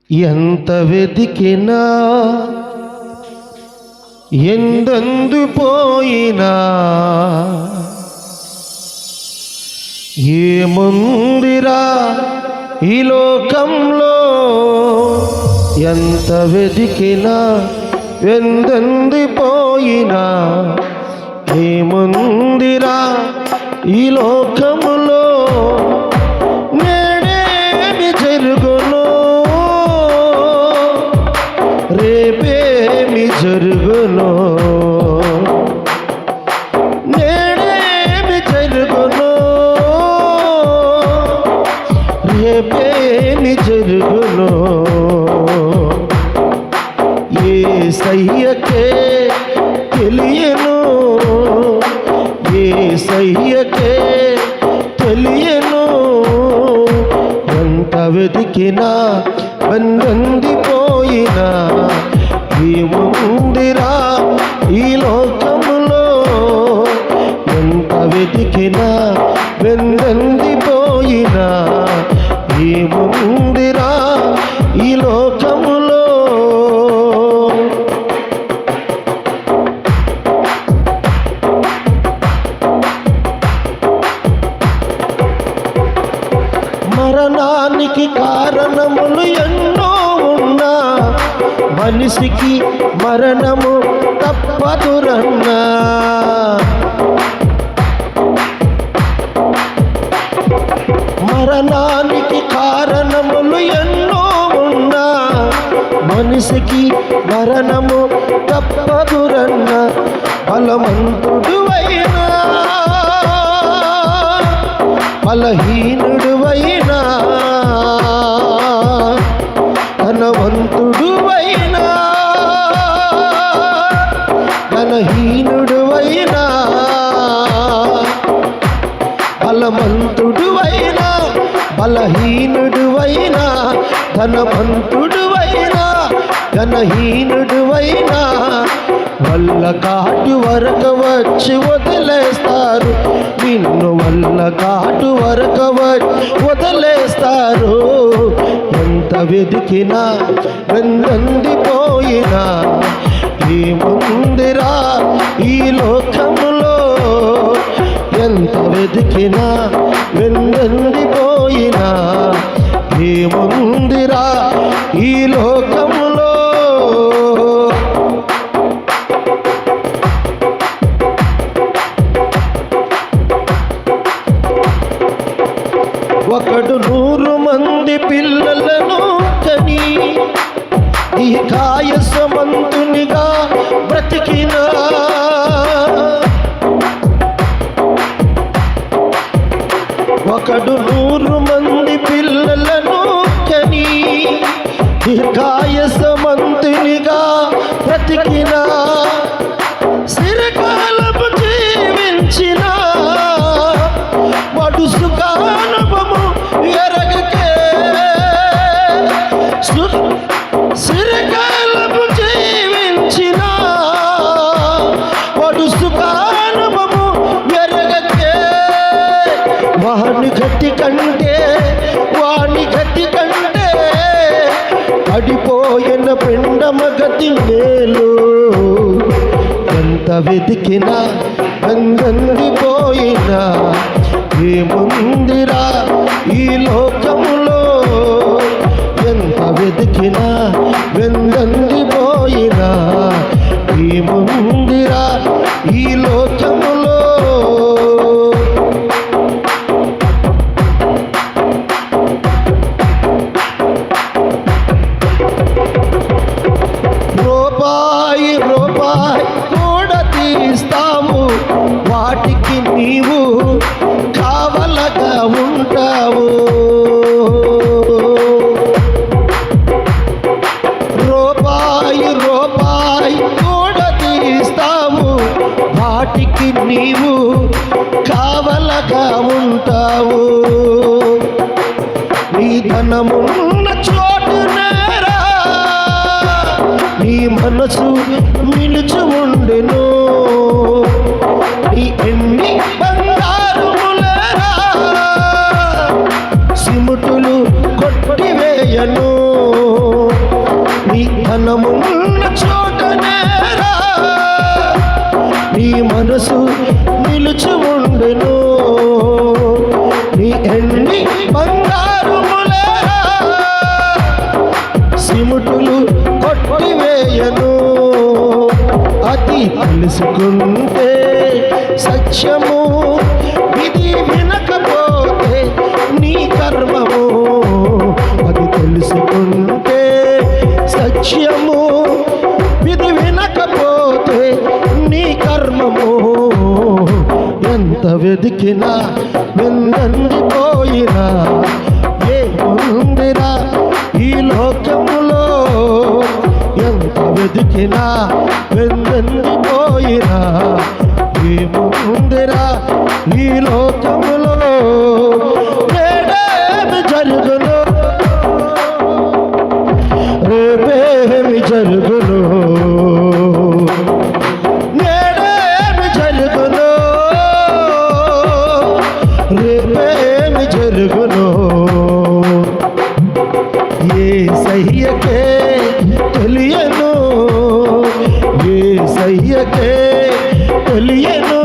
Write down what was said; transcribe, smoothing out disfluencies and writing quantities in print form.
ఎంత వెతికినా ఎందెందు పోయినా ఏముందిరా ఈ లోకంలో ఎంత వెతికినా ఎందెందు పోయినా ఏముందిరా ఈ లోకములో నేడేమి జరుగునో రేపేమి జరుగునో నేడేమి జరుగునో రేపేమి జరుగునో యేసయ్యకే తెలియను యేసయ్యకే తెలియను ఎంత వెతికినా వెందందిపోయినా ఏముందిరా ఈ లోకములో ఎంత వెతికినా వెందందిపోయినా ఏముందిరా ఈ లోకములో మరణానికి కారణములు ఎన్నో ఉన్నా మనిషికి మరణము తప్పదురన్నా మరణానికి కారణములు ఎన్నో ఉన్నా మనిషికి మరణము తప్పదురన్నా బలవంతుడు అయినా బలహీనుడు అయినా ధనవంతుడు అయినా ధనహీనుడు అయినా బలవంతుడు అయినా బలహీనుడు అయినా ధనవంతుడు అయినా ధనహీనుడు అయినా వల్ల కాటు వరకు వచ్చి వదిలేస్తారు నిన్ను వల్ల కాటు వరకు వదిలేస్తారు ఎంత వెతికినా వెందందిపోయినా ఏముందిరా ఈ లోకములో ఎంత వెతికినా వెందందిపోయినా ఏముందిరా ఈ లోకములో ఒకడు 100 మంది పిల్లలను కని ఈ కాయసమంతునిగా బ్రతికినా ఒకడు 100 మంది పిల్లలను కని ఈ కాయసమంతునిగా బ్రతికినా సిరకాలము జీవించిన వాడు సుఖానుభవము ఎరగకే సిరకాలము జీవించిన వాడు సుఖానుభవము ఎరగకే వాని గతి కంటే పడిపోయిన పిండమ గతి మేలు ఎంత వెతికినా వెందందిపోయినా ఏముందిరా ఈ లోకములో ఎంత వెతికినా వెందందిపోయినా ఏముందిరా ఈ లోకములో రూపాయి కూడా తీస్తాము వాటికి నీవు కావలగా ఉంటావు రూపాయి కూడా తీస్తాము వాటికి నీవు కావలగా ఉంటావు నీ ధనమున్న చోటునేరా నీ మనసు నిలుచు ఉండెను నీ ఎన్ని బంగారుములరా సిముటులు కొట్టివేయను మనమున్న చోటనేరా నీ మనసు నిలిచి ఉండెను. నీ ఎండి బంగారుములేరా సిముటులు కొట్టివేయను. అది తెలుసుకుంటే సత్యము, విధి వినకపోతే నీ కర్మము. అది తెలుసుకుంటే సత్యము, విధి వినకపోతే నీ కర్మము. ఎంత వెతికినా వెందండిపోయినా ఏముందిరా ఈ లోకములో. ఎంత వెతికినా వెందండిపోయినా ఏముందిరా ఈ లోకములో. నేడేమి జరుగును, రేపేమి జరుగును, నేడేమి జరుగును, రేపేమి జరుగును. యేసయ్యకే తెలియను, యేసయ్యకే తెలియను.